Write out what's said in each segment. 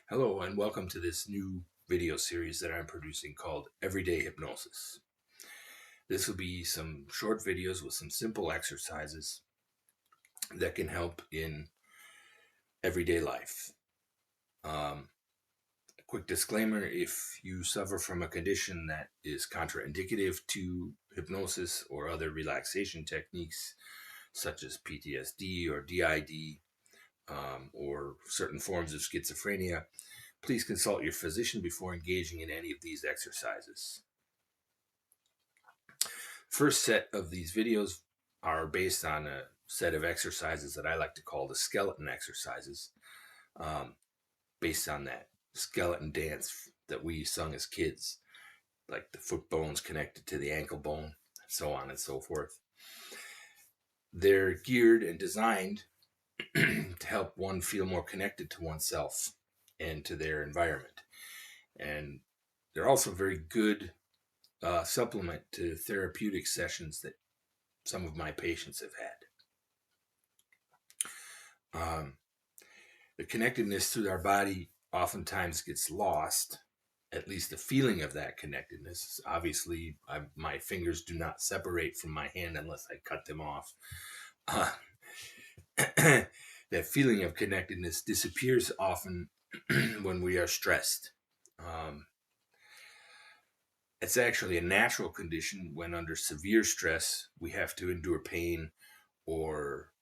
Hello and welcome to this new video series that I'm producing called Everyday Hypnosis. This will be some short videos with some simple exercises that can help in everyday life. A quick disclaimer, if you suffer from a condition that is contraindicative to hypnosis or other relaxation techniques such as PTSD or DID or certain forms of schizophrenia, please consult your physician before engaging in any of these exercises. First set of these videos are based on a set of exercises that I like to call the skeleton exercises, based on that skeleton dance that we sung as kids, like the foot bones connected to the ankle bone, so on and so forth. They're geared and designed to help one feel more connected to oneself and to their environment. And they're also very good supplement to therapeutic sessions that some of my patients have had. The connectedness to our body oftentimes gets lost, at least the feeling of that connectedness. Obviously, my fingers do not separate from my hand unless I cut them off. That feeling of connectedness disappears often when we are stressed. It's actually a natural condition when under severe stress we have to endure pain or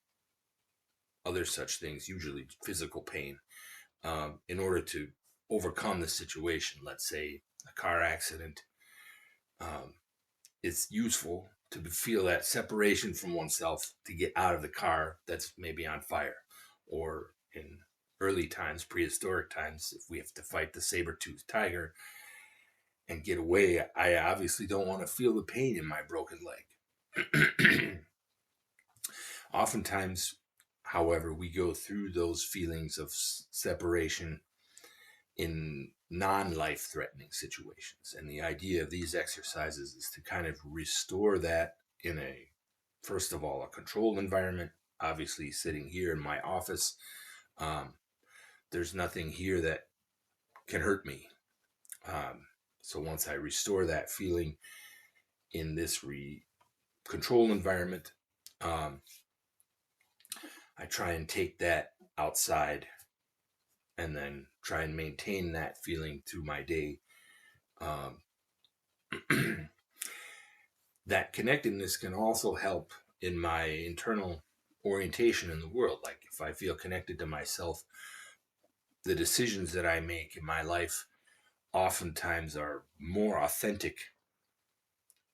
other such things, usually physical pain, in order to overcome the situation. Let's say a car accident. It's useful to feel that separation from oneself to get out of the car that's maybe on fire, or in early times, prehistoric times, if we have to fight the saber-toothed tiger and get away, I obviously don't want to feel the pain in my broken leg. Oftentimes, however, we go through those feelings of separation in non-life threatening situations. And the idea of these exercises is to kind of restore that in first of all, a controlled environment. Obviously, sitting here in my office, there's nothing here that can hurt me. So once I restore that feeling in this controlled environment, I try and take that outside and then try and maintain that feeling through my day. That connectedness can also help in my internal orientation in the world. Like if I feel connected to myself, the decisions that I make in my life oftentimes are more authentic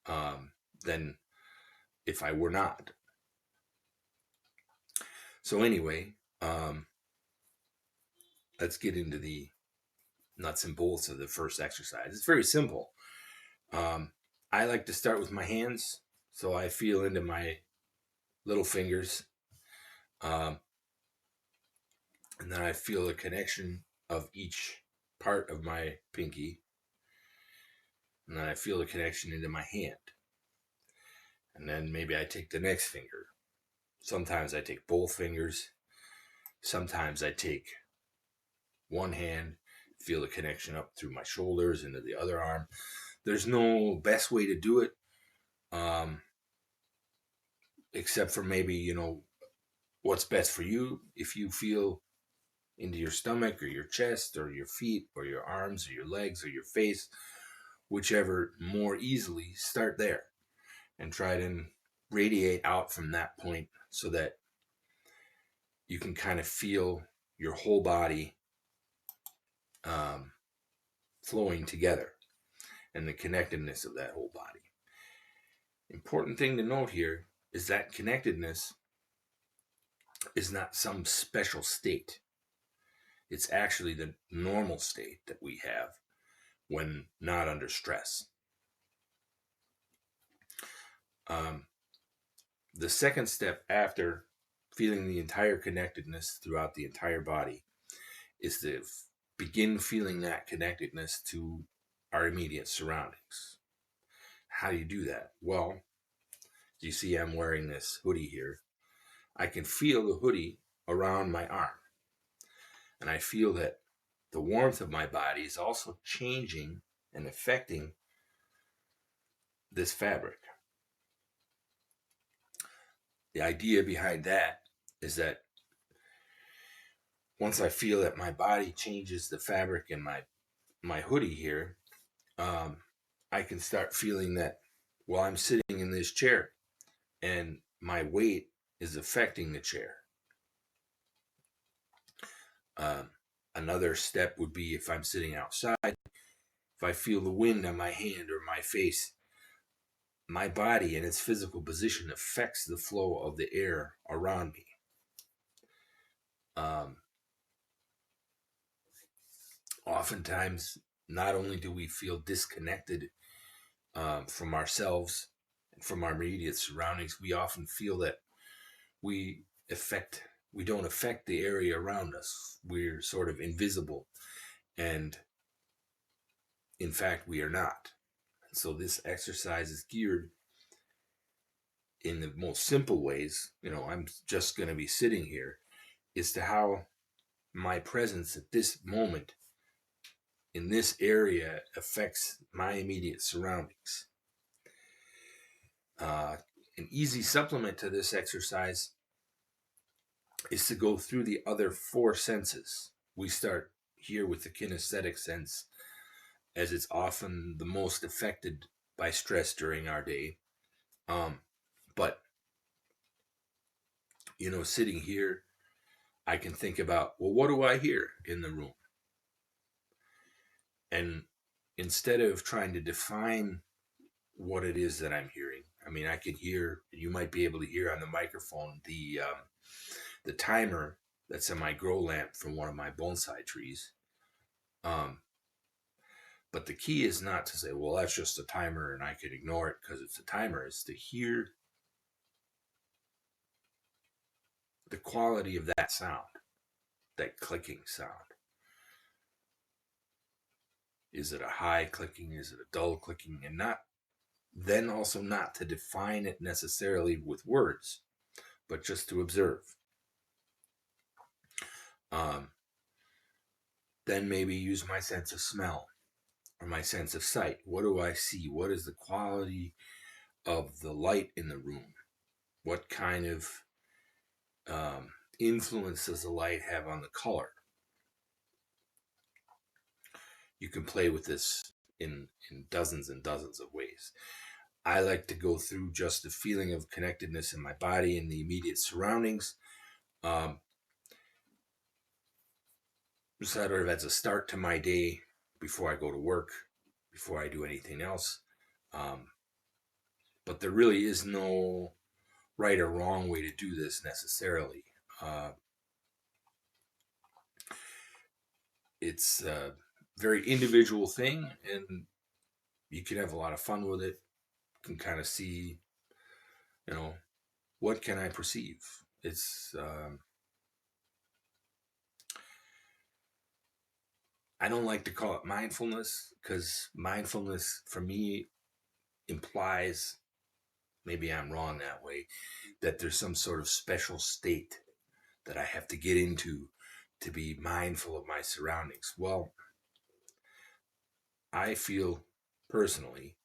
than if I were not. So anyway, let's get into the nuts and bolts of the first exercise. It's very simple. I like to start with my hands, so I feel into my little fingers, and then I feel the connection of each part of my pinky, and then I feel the connection into my hand, and then maybe I take the next finger. Sometimes I take both fingers. Sometimes I take one hand, feel the connection up through my shoulders into the other arm. There's no best way to do it, except for maybe, what's best for you. If you feel into your stomach or your chest or your feet or your arms or your legs or your face, whichever more easily, start there and try to radiate out from that point so that you can kind of feel your whole body flowing together and the connectedness of that whole body. Important thing to note here is that connectedness is not some special state. It's actually the normal state that we have when not under stress. The second step after feeling the entire connectedness throughout the entire body is to begin feeling that connectedness to our immediate surroundings. How do you do that? Well, you see I'm wearing this hoodie here. I can feel the hoodie around my arm. And I feel that the warmth of my body is also changing and affecting this fabric. The idea behind that is that once I feel that my body changes the fabric in my hoodie here, I can start feeling that while I'm sitting in this chair and my weight is affecting the chair. Another step would be if I'm sitting outside, if I feel the wind on my hand or my face, my body and its physical position affects the flow of the air around me. Oftentimes, not only do we feel disconnected from ourselves and from our immediate surroundings, we often feel that we don't affect the area around us. We're sort of invisible, and in fact, we are not. And so this exercise is geared in the most simple ways. I'm just going to be sitting here, is to how my presence at this moment in this area affects my immediate surroundings. An easy supplement to this exercise is to go through the other four senses. We start here with the kinesthetic sense, as it's often the most affected by stress during our day. But, sitting here, I can think about, well, what do I hear in the room? And instead of trying to define what it is that I'm hearing, I can hear, you might be able to hear on the microphone, the timer that's in my grow lamp from one of my bonsai trees. But the key is not to say, well, that's just a timer and I can ignore it because it's a timer. It's to hear the quality of that sound, that clicking sound. Is it a high clicking? Is it a dull clicking? And also not to define it necessarily with words, but just to observe. Then maybe use my sense of smell or my sense of sight. What do I see? What is the quality of the light in the room? What kind of influence does the light have on the color? You can play with this in dozens and dozens of ways. I like to go through just the feeling of connectedness in my body and the immediate surroundings. Sort of as a start to my day before I go to work, before I do anything else. But there really is no right or wrong way to do this necessarily. It's a very individual thing, and you can have a lot of fun with it. You can kind of see, what can I perceive? It's I don't like to call it mindfulness, because mindfulness for me implies, maybe I'm wrong that way, that there's some sort of special state that I have to get into to be mindful of my surroundings. Well, I feel personally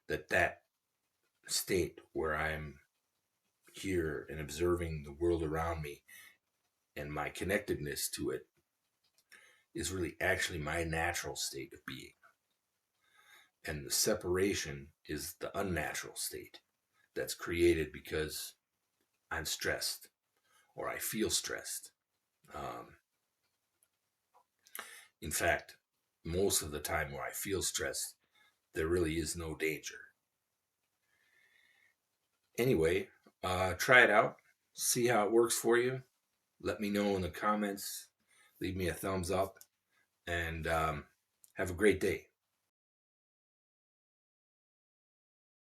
that state where I'm here and observing the world around me and my connectedness to it is really actually my natural state of being. And the separation is the unnatural state that's created because I'm stressed or I feel stressed. In fact, most of the time where I feel stressed, there really is no danger. Anyway, try it out. See how it works for you. Let me know in the comments. Leave me a thumbs up. And have a great day.